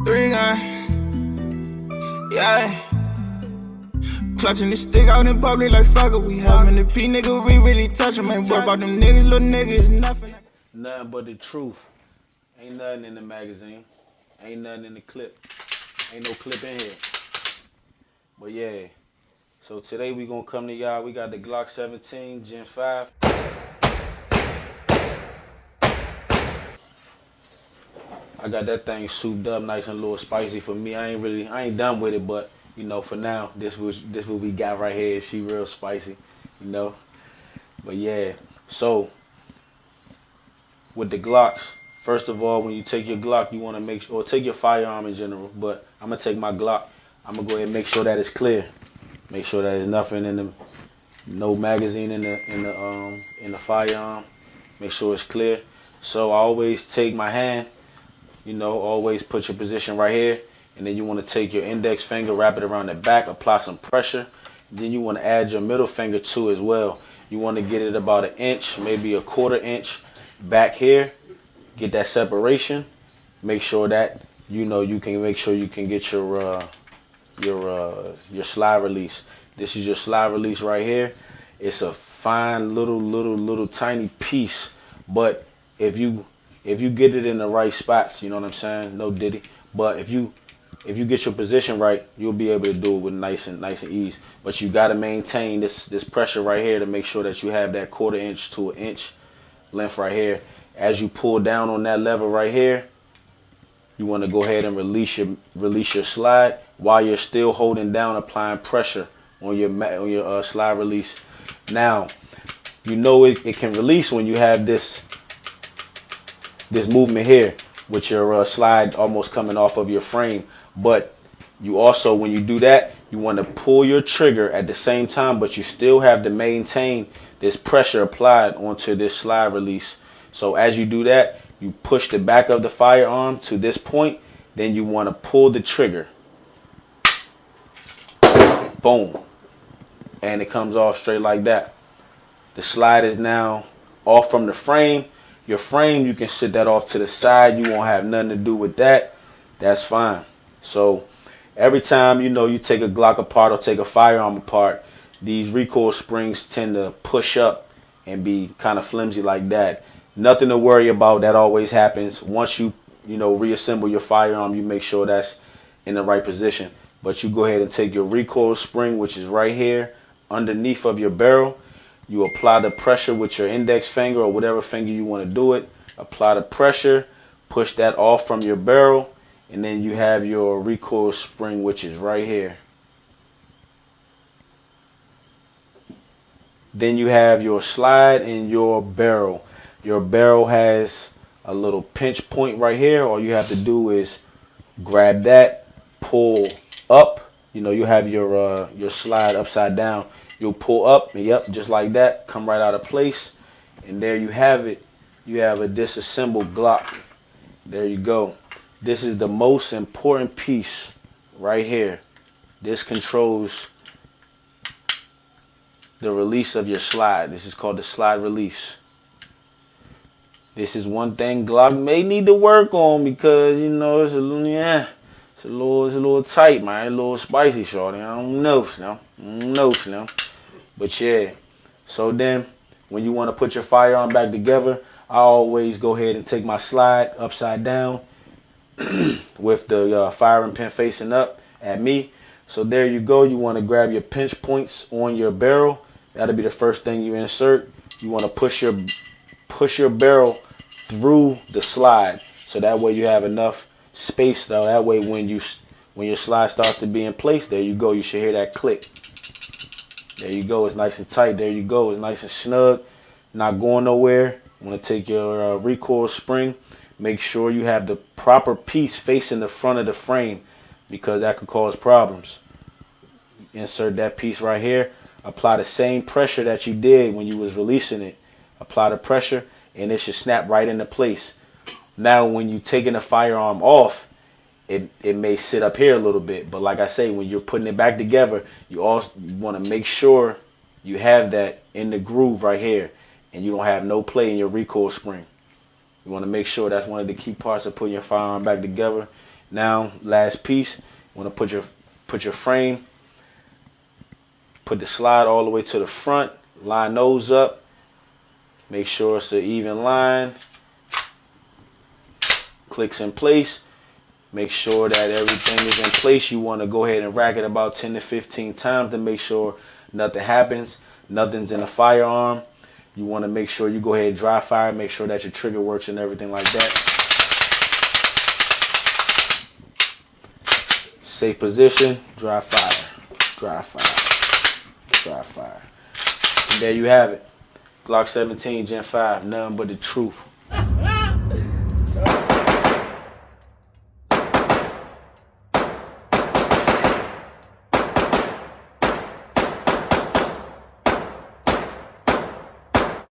Three gun, yeah. Clutching the stick out in public like fuck it. We having the P nigga, we really touch 'em. Ain't worry about them niggas, little niggas, nothing. Nothing but the truth. Ain't nothing in the magazine. Ain't nothing in the clip. Ain't no clip in here. But yeah. So today we gonna come to y'all. We got the Glock 17 Gen 5. I got that thing souped up nice and a little spicy for me. I ain't done with it, but you know, for now, this what we got right here. She real spicy, you know. But yeah, so with the Glocks, first of all, when you take your Glock, you want to make sure, or take your firearm in general. But I'm gonna take my Glock. I'm gonna go ahead and make sure that it's clear. Make sure that there's nothing in the, no magazine in the firearm. Make sure it's clear. So I always take my hand. You know, always put your position right here, and then you want to take your index finger, wrap it around the back, apply some pressure. Then you want to add your middle finger too as well. You want to get it about an inch, maybe a quarter inch back here. Get that separation. Make sure that you know you can make sure you can get your slide release. This is your slide release right here. It's a fine little tiny piece, but if you get it in the right spots, you know what I'm saying? No diddy. But if you get your position right, you'll be able to do it with nice and ease. But you gotta maintain this pressure right here to make sure that you have that quarter inch to an inch length right here. As you pull down on that lever right here, you want to go ahead and release your slide while you're still holding down, applying pressure on your slide release. Now, you know it can release when you have this movement here with your slide almost coming off of your frame. But you also, when you do that, you want to pull your trigger at the same time, but you still have to maintain this pressure applied onto this slide release. So as you do that, you push the back of the firearm to this point, then you want to pull the trigger. Boom. And it comes off straight like that. The slide is now off from the frame. Your frame, you can sit that off to the side. You won't have nothing to do with that. That's fine. So every time, you know, you take a Glock apart or take a firearm apart, these recoil springs tend to push up and be kind of flimsy like that. Nothing to worry about. That always happens. Once you reassemble your firearm, you make sure that's in the right position. But you go ahead and take your recoil spring, which is right here underneath of your barrel. You apply the pressure with your index finger or whatever finger you want to do it. Apply the pressure, push that off from your barrel, and then you have your recoil spring, which is right here. Then you have your slide and your barrel. Your barrel has a little pinch point right here. All you have to do is grab that, pull up. You know, you have your slide upside down. You'll pull up, and yep, just like that, come right out of place. And there you have it. You have a disassembled Glock. There you go. This is the most important piece right here. This controls the release of your slide. This is called the slide release. This is one thing Glock may need to work on because, you know, it's a little tight, man. A little spicy, shorty. I don't know, Slim. But yeah, so then when you want to put your firearm back together, I always go ahead and take my slide upside down with the firing pin facing up at me. So there you go. You want to grab your pinch points on your barrel. That'll be the first thing you insert. You want to push your barrel through the slide, so that way you have enough space. Though that way when your slide starts to be in place, there you go. You should hear that click. There you go. It's nice and tight. There you go. It's nice and snug. Not going nowhere. You want to take your recoil spring. Make sure you have the proper piece facing the front of the frame because that could cause problems. Insert that piece right here. Apply the same pressure that you did when you was releasing it. Apply the pressure and it should snap right into place. Now when you taking the firearm off, it may sit up here a little bit, but like I say, when you're putting it back together, you also want to make sure you have that in the groove right here, and you don't have no play in your recoil spring. You want to make sure that's one of the key parts of putting your firearm back together. Now, last piece, you want to put your frame, put the slide all the way to the front, line those up, make sure it's an even line, clicks in place, make sure that everything is in place. You want to go ahead and rack it about 10 to 15 times to make sure nothing happens, nothing's in the firearm. You want to make sure you go ahead and dry fire, make sure that your trigger works and everything like that. Safe position, dry fire, dry fire, dry fire. And there you have it. Glock 17 Gen 5, nothing but the truth.